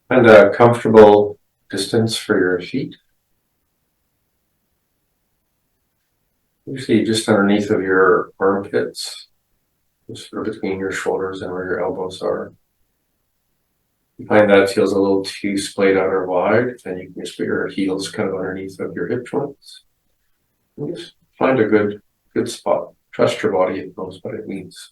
Find a comfortable distance for your feet. Usually just underneath of your armpits, just sort of between your shoulders and where your elbows are. You find that feels a little too splayed out or wide, then you can just put your heels kind of underneath of your hip joints. And just find a good spot. Trust your body, it knows what it needs.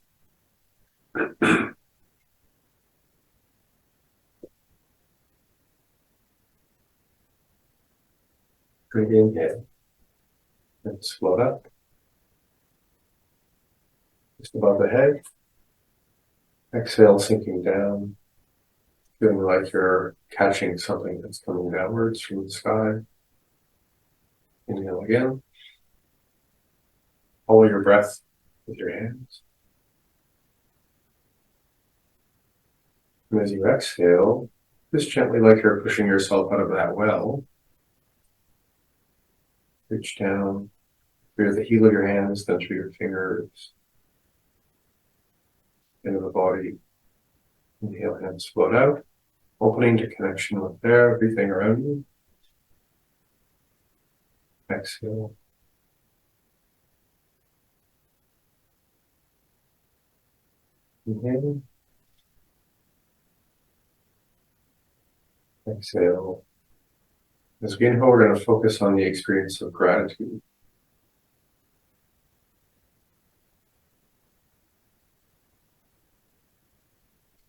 Good inhale. And float up. Just above the head. Exhale, sinking down. Feeling like you're catching something that's coming downwards from the sky. Inhale again. Follow your breath with your hands. And as you exhale, just gently, like you're pushing yourself out of that well, reach down through the heel of your hands, then through your fingers, into the body. Inhale, hands float out, opening to connection with everything around you. Exhale. Inhale. Exhale. As we inhale, we're going to focus on the experience of gratitude.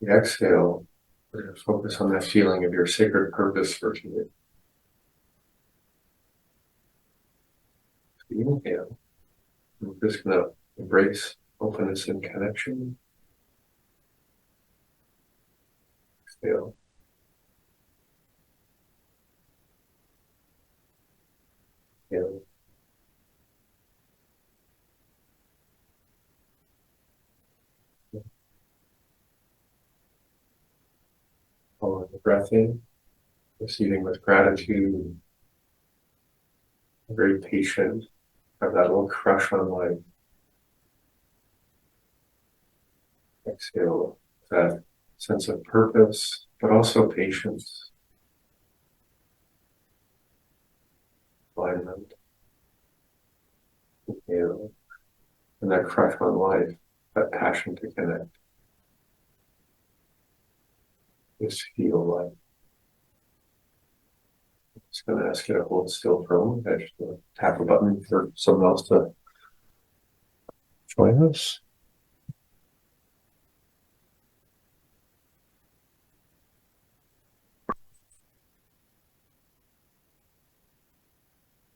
The exhale, we're going to focus on that feeling of your sacred purpose for today. The inhale, we're just going to embrace openness and connection. Exhale. Inhale. Following the breath in, receiving with gratitude, very patient, have that little crush on life. Exhale, that sense of purpose, but also patience, alignment. Inhale, and that crush on life, that passion to connect. Just feel life. I'm just going to ask you to hold still for a moment. I just want to tap a button for someone else to join us.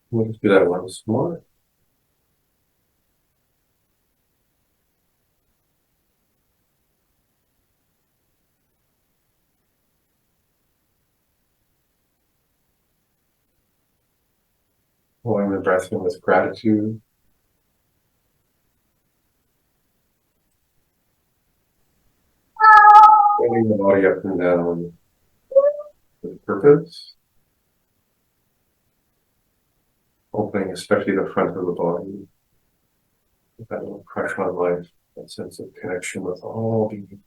We'll just do that once more. Holding the breath in with gratitude. Bringing the body up and down with purpose. Opening especially the front of the body. With that little crush on life, that sense of connection with all beings.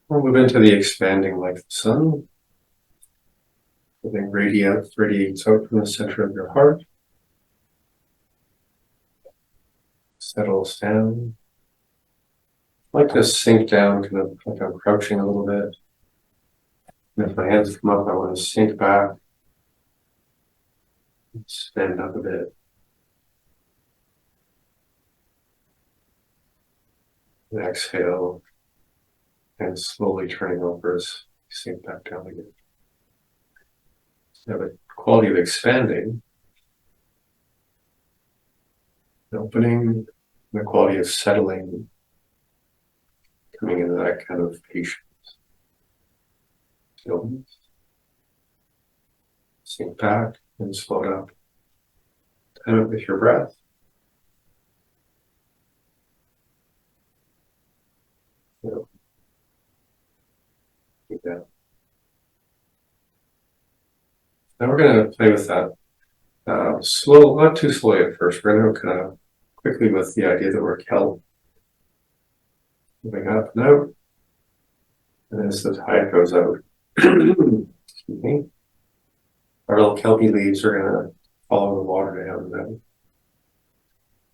We'll move into the expanding like the sun. Everything radiates out from the center of your heart. Settles down. I like to sink down, kind of like I'm crouching a little bit. And if my hands come up, I want to sink back. Stand up a bit. And exhale. And slowly turning over as you sink back down again. Now the quality of expanding, opening, the quality of settling, coming into that kind of patience, stillness. Sink back and slow down. Time it with your breath. Keep down. Now we're going to play with that slow, not too slowly at first. We're going to kind of quickly with the idea that we're kelp, moving up and out, and as the tide goes out, excuse me, our little kelpy leaves are going to follow the water down, and then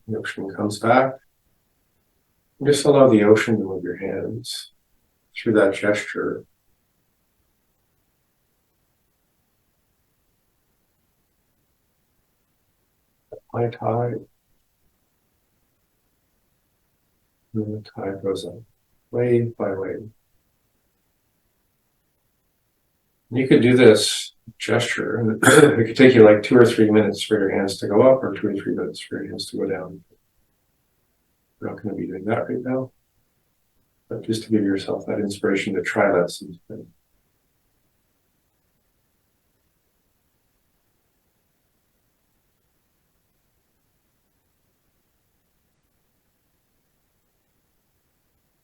the ocean comes back. And just allow the ocean to move your hands through that gesture. High tide, and then the tide goes up, wave by wave. You could do this gesture, and it could take you like 2 or 3 minutes for your hands to go up, or 2 or 3 minutes for your hands to go down. We're not going to be doing that right now, but just to give yourself that inspiration to try that sometime.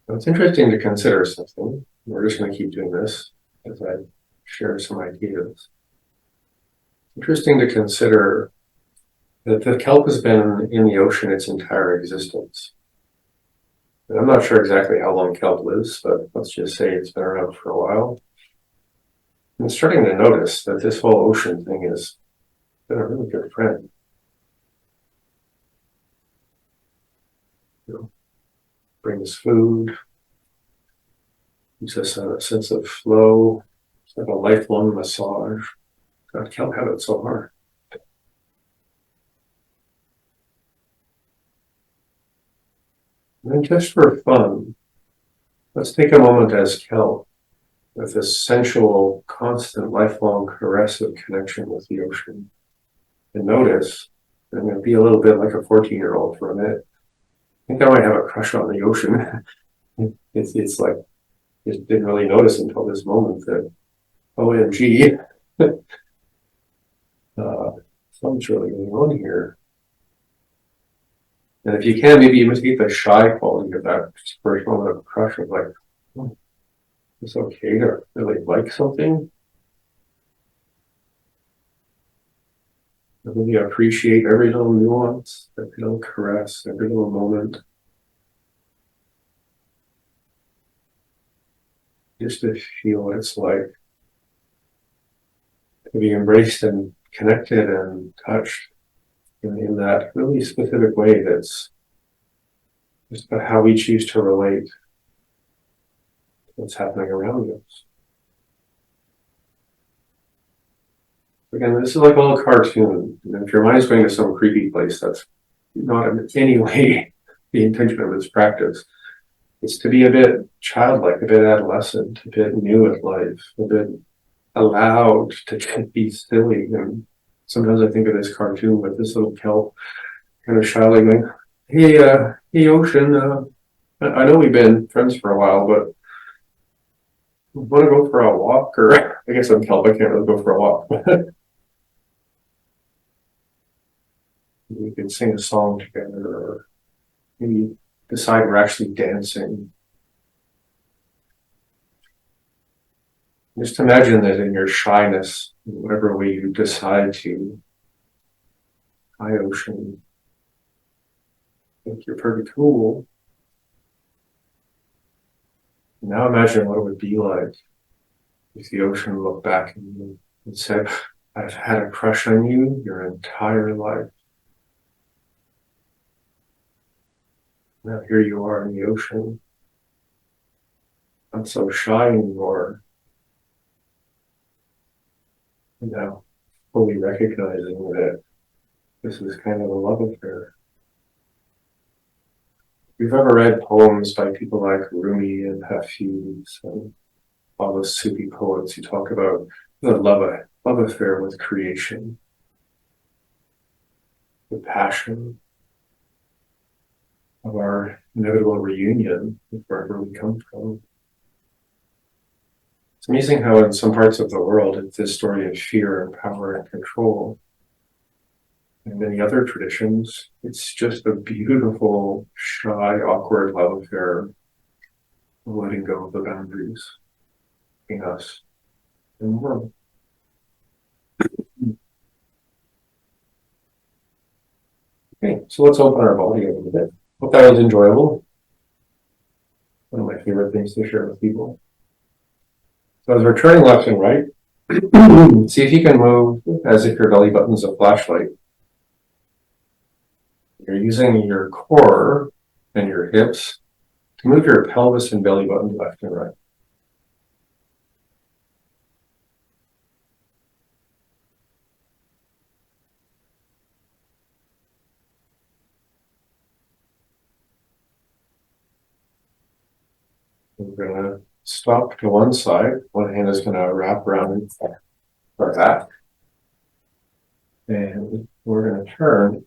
It's interesting to consider something. We're just going to keep doing this as I share some ideas. Interesting to consider that the kelp has been in the ocean its entire existence. And I'm not sure exactly how long kelp lives, but let's just say it's been around for a while. I'm starting to notice that this whole ocean thing has been a really good friend. You know, brings food, gives us a sense of flow. It's like a lifelong massage. God, kelp have it so hard. And then just for fun, let's take a moment as kelp with this sensual, constant, lifelong caress of connection with the ocean. And notice, I'm going to be a little bit like a 14-year-old for a minute. I think I might have a crush on the ocean. it's like, just didn't really notice until this moment that, OMG, something's really going on here. And if you can, maybe imitate the shy quality of that first moment of crush of like, oh, it's okay to really like something. I really appreciate every little nuance, every little caress, every little moment. Just to feel what it's like to be embraced and connected and touched in that really specific way that's just about how we choose to relate to what's happening around us. Again, this is like a little cartoon. And if your mind's going to some creepy place, that's not in any way the intention of this practice. It's to be a bit childlike, a bit adolescent, a bit new at life, a bit allowed to be silly. And sometimes I think of this cartoon with this little kelp kind of shyly going, hey, ocean, I know we've been friends for a while, but want to go for a walk? Or I guess I'm kelp, I can't really go for a walk. We could sing a song together, or maybe decide we're actually dancing. Just imagine that in your shyness, in whatever way you decide to, hi ocean, I think you're pretty cool. Now imagine what it would be like if the ocean looked back at you and said, I've had a crush on you your entire life. Now here you are in the ocean, not so shy anymore. And now fully recognizing that this is kind of a love affair. If you've ever read poems by people like Rumi and Hafiz and all those Sufi poets who talk about the love affair with creation, the passion of our inevitable reunion with wherever we come from. It's amazing how in some parts of the world it's this story of fear and power and control. In many other traditions, it's just a beautiful, shy, awkward love affair of letting go of the boundaries between us and the world. Okay, so let's open our body a little bit. Hope that was enjoyable. One of my favorite things to share with people. So as we're turning left and right, see if you can move as if your belly button's a flashlight. You're using your core and your hips to move your pelvis and belly button left and right. We're going to stop to one side. One hand is going to wrap around like that. And we're going to turn.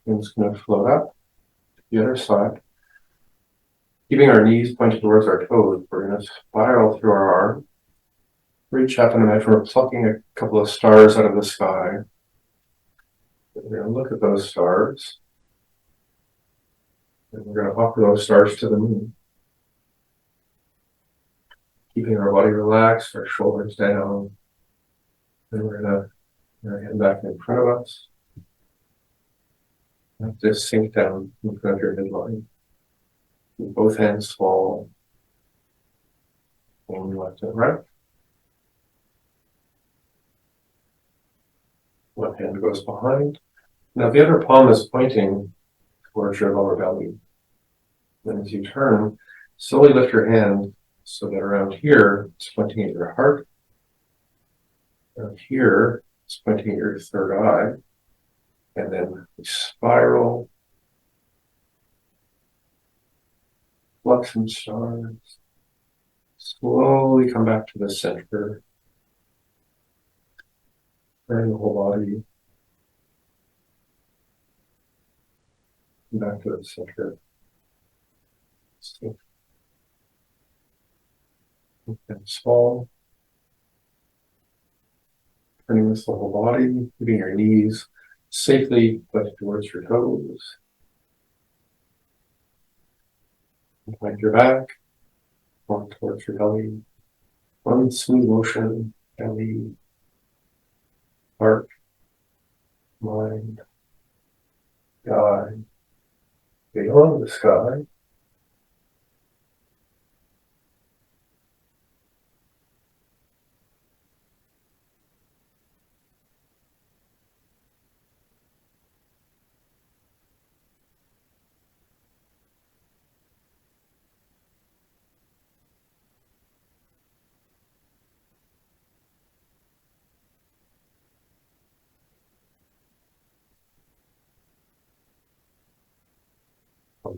And it's going to float up to the other side. Keeping our knees pointed towards our toes, we're going to spiral through our arm. Reach up and imagine we're plucking a couple of stars out of the sky. We're going to look at those stars. And we're going to offer those stars to the moon. Keeping our body relaxed, our shoulders down. And we're going to bring our hand back in front of us. And just sink down in front of your midline. Both hands fall. And left and right. One hand goes behind. Now the other palm is pointing towards your lower belly. And as you turn, slowly lift your hand so that around here it's pointing at your heart. Around here it's pointing at your third eye. And then we spiral. Pluck some stars. Slowly come back to the center. Turn the whole body back to the center. And small. Turning this the whole body, keeping your knees safely pointed towards your toes. Point your back, walk towards your belly. One smooth motion, belly, heart, mind, sky, beyond the sky.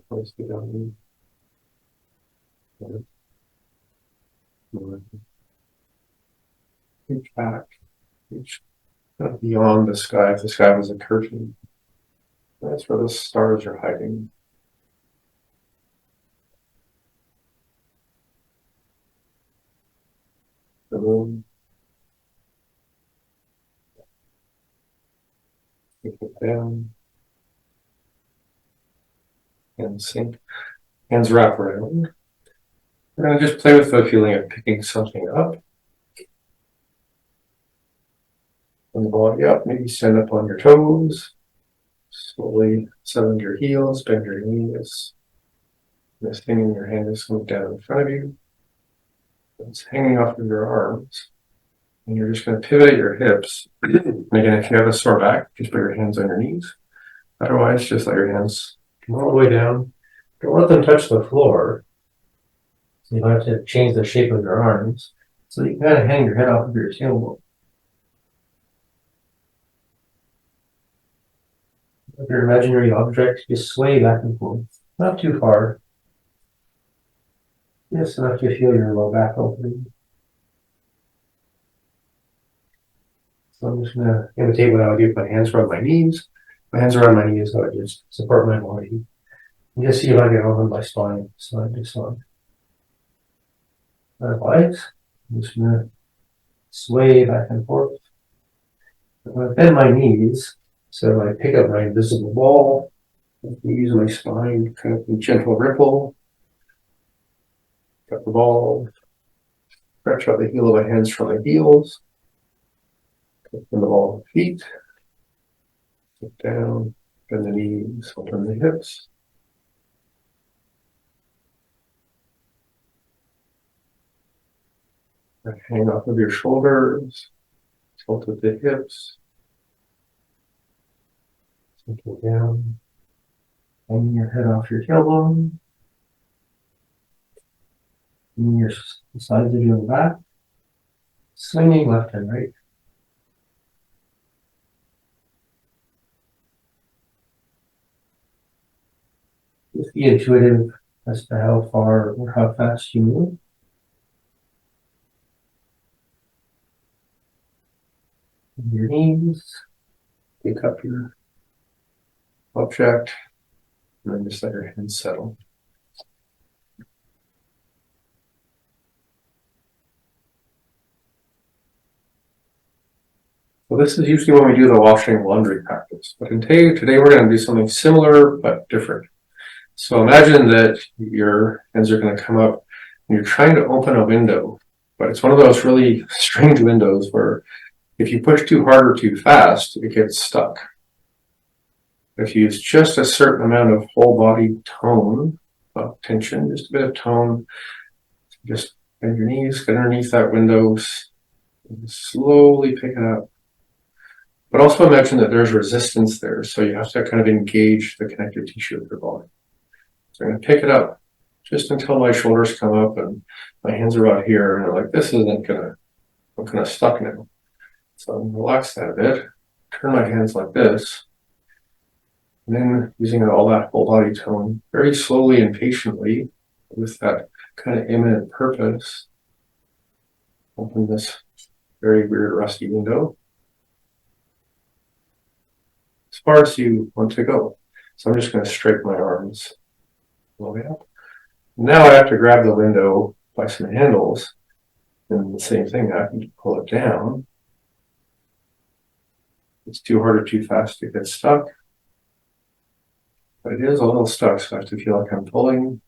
Place the belly. Reach back, reach beyond the sky. If the sky was a curtain, that's where the stars are hiding. The moon. Take it down. And sink. Hands wrap around. We're going to just play with the feeling of picking something up. Bring the body up, maybe stand up on your toes. Slowly settle your heels, bend your knees. This thing in your hand is moved down in front of you. It's hanging off of your arms. And you're just going to pivot your hips. And again, if you have a sore back, just put your hands on your knees. Otherwise, just let your hands come all the way down. Don't let them touch the floor. So you have to change the shape of your arms. So you can kind of hang your head off of your tailbone. If your imaginary object, just sway back and forth. Not too far. Just enough to feel your low back opening. So I'm just going to imitate what I would do with my hands around my knees. My hands around my knees, so I just support my body. And just see if I can open my spine, side to side. Legs. I'm just going to sway back and forth. I'm going to bend my knees so I pick up my invisible ball. Use my spine, kind of a gentle ripple. Got the ball. Stretch out the heel of my hands from my heels. From the ball of the feet. Look down, bend the knees, open the hips. Hang off of your shoulders, tilt at the hips, sinking down, hanging your head off your tailbone, bringing your sides of your back, swinging left and right. Just be intuitive as to how far or how fast you move. Your knees, pick up your object, and then just let your hands settle. So this is usually when we do the washing laundry practice. But today we're going to do something similar but different. So imagine that your hands are going to come up and you're trying to open a window, but it's one of those really strange windows where if you push too hard or too fast, it gets stuck. If you use just a certain amount of whole body tone, tension, just a bit of tone, just bend your knees, get underneath that window, and slowly pick it up. But also imagine that there's resistance there, so you have to kind of engage the connective tissue of your body. So I'm going to pick it up just until my shoulders come up and my hands are out here, and I'm like, this isn't gonna, I'm kind of stuck now. So I'm relax that a bit, turn my hands like this, and then using all that whole body tone, very slowly and patiently, with that kind of imminent purpose, open this very weird rusty window as far as you want to go. So I'm just going to straighten my arms all the way up. Now I have to grab the window by some handles, and the same thing, I can pull it down. It's too hard or too fast to get stuck, but it is a little stuck, so I have to feel like I'm pulling.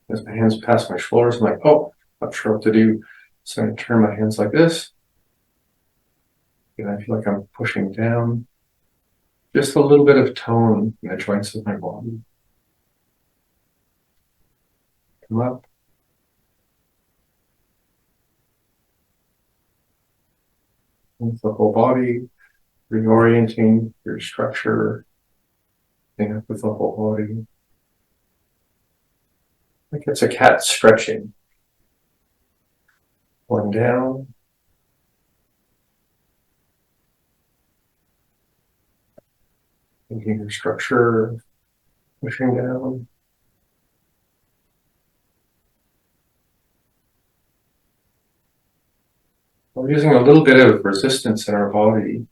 As my hands pass my shoulders, I'm like, oh, not sure what to do. So I turn my hands like this, and I feel like I'm pushing down. Just a little bit of tone in the joints of my body. Come up. With the whole body, reorienting your structure, staying up with the whole body. Like it's a cat stretching. Pulling down. Making your structure, pushing down. We're using a little bit of resistance in our body.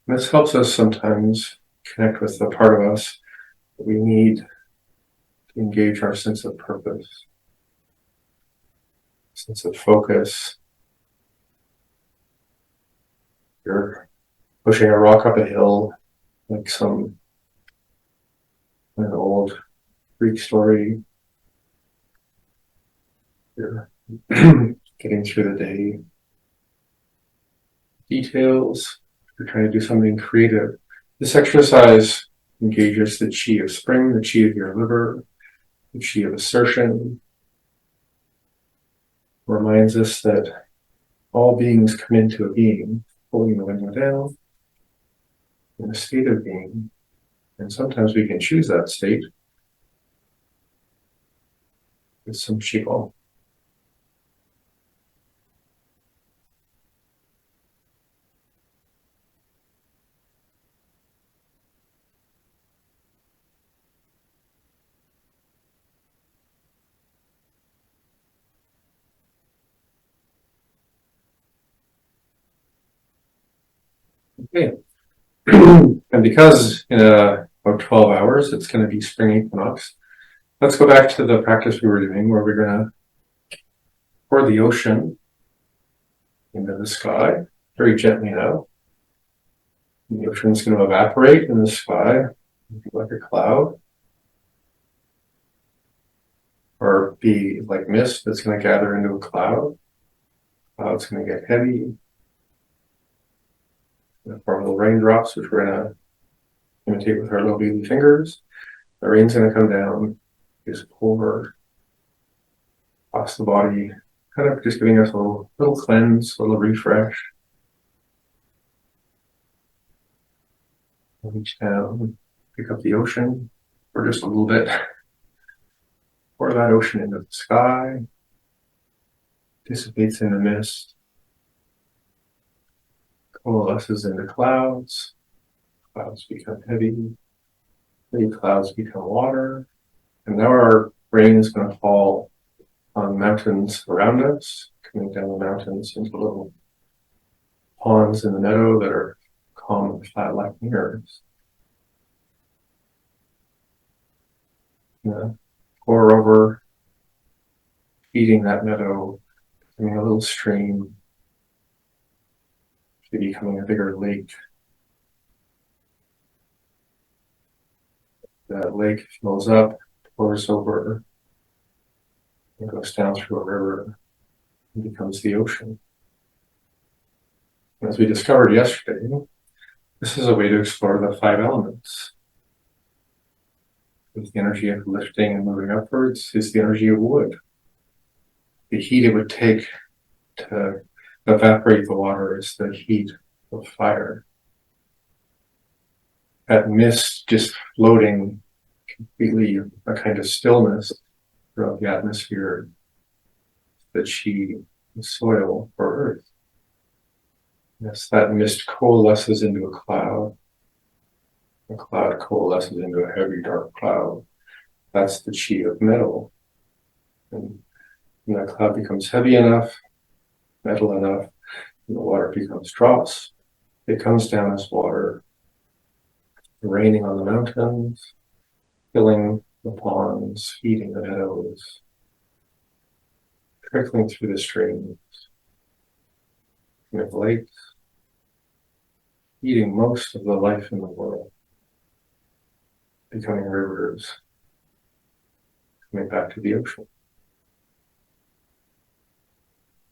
And this helps us sometimes connect with the part of us that we need to engage our sense of purpose, sense of focus. You're pushing a rock up a hill, like some an old Greek story. You're getting through the day. Details. You're trying to do something creative. This exercise engages the chi of spring, the chi of your liver, the chi of assertion. Reminds us that all beings come into a being, pulling the window down, in a state of being. And sometimes we can choose that state with some qigong. Okay. And because in about 12 hours it's going to be spring equinox, let's go back to the practice we were doing where we're going to pour the ocean into the sky very gently now. The ocean is going to evaporate in the sky like a cloud, or be like mist that's going to gather into a cloud. Cloud's going to get heavy. Form little raindrops, which we're going to imitate with our little baby fingers. The rain's going to come down, just pour across the body, kind of just giving us a little cleanse, a little refresh. Reach down, pick up the ocean for just a little bit. Pour that ocean into the sky, dissipates in the mist, coalesces into clouds. Clouds become heavy, heavy clouds become water. And now our rain is going to fall on mountains around us, coming down the mountains into little ponds in the meadow that are calm and flat like mirrors. Pour over, feeding that meadow, becoming a little stream, becoming a bigger lake. That lake fills up, pours over, and goes down through a river and becomes the ocean. And as we discovered yesterday, this is a way to explore the 5 elements. With the energy of lifting and moving upwards is the energy of wood. The heat it would take to evaporate the water is the heat of fire. That mist just floating completely, a kind of stillness throughout the atmosphere, the chi, the soil, or earth. Yes, that mist coalesces into a cloud. The cloud coalesces into a heavy, dark cloud. That's the chi of metal. And when that cloud becomes heavy enough, metal enough, and the water becomes drops, it comes down as water, raining on the mountains, filling the ponds, feeding the meadows, trickling through the streams, and the lakes, eating most of the life in the world, becoming rivers, coming back to the ocean.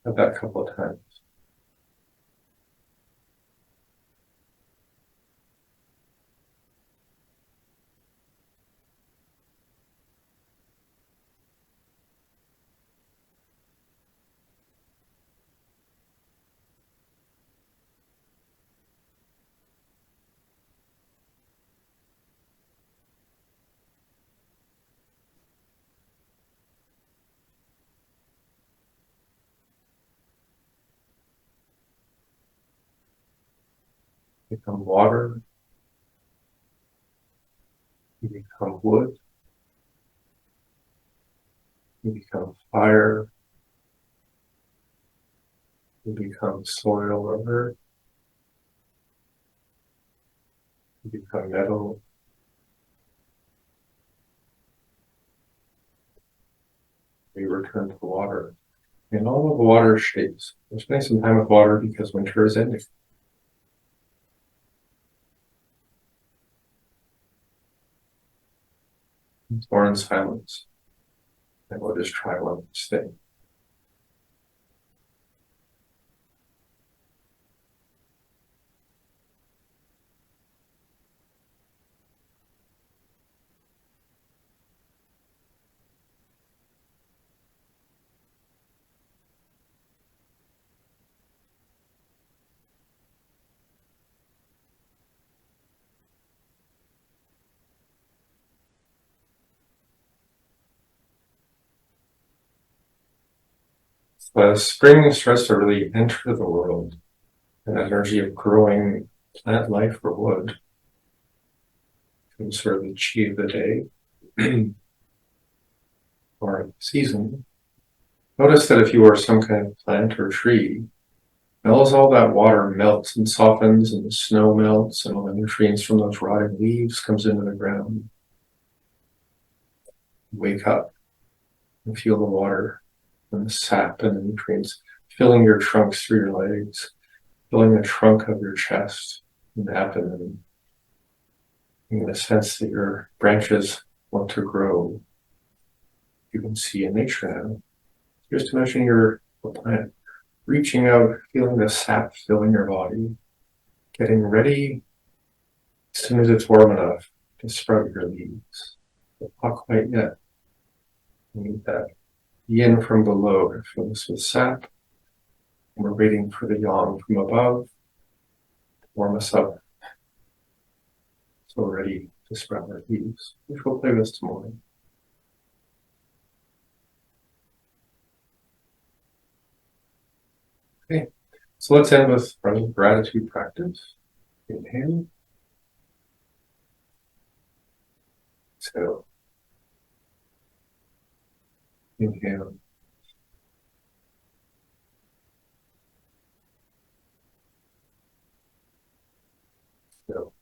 I've that a couple of times. Become water, you become wood, you become fire, you become soil or earth, you become metal, you return to water. In all of the water shapes, we're spending some time with water because winter is ending. It's more in silence, and we'll just try one thing. The spring starts to really enter the world, an energy of growing plant life or wood, sort of the chi of the day or season. Notice that if you are some kind of plant or tree, as all that water melts and softens and the snow melts and all the nutrients from those rotting leaves comes into the ground. Wake up and feel the water and the sap and the nutrients filling your trunks through your legs, filling the trunk of your chest and abdomen, in the sense that your branches want to grow. You can see in nature now. Just imagine you're a plant, reaching out, feeling the sap filling your body, getting ready As soon as it's warm enough to sprout your leaves, but not quite yet. You need that yin from below to fill us with sap. And we're waiting for the yang from above to warm us up. So we're ready to sprout our leaves, which we'll play with tomorrow. Okay, so let's end with running gratitude practice. Inhale. Exhale. Inhale. Exhale.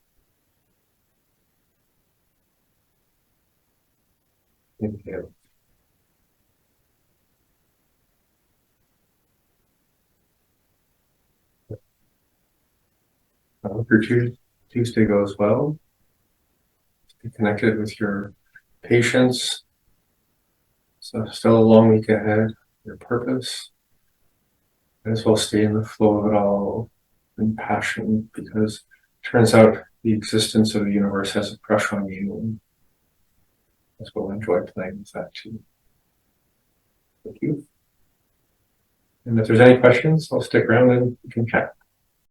Inhale. I hope your Tuesday goes well. Stay connected with your patients. So still a long week ahead. Your purpose. Might as well stay in the flow of it all in passion, because it turns out the existence of the universe has a crush on you, and as we'll enjoy playing with that too. Thank you. And if there's any questions, I'll stick around and we can chat.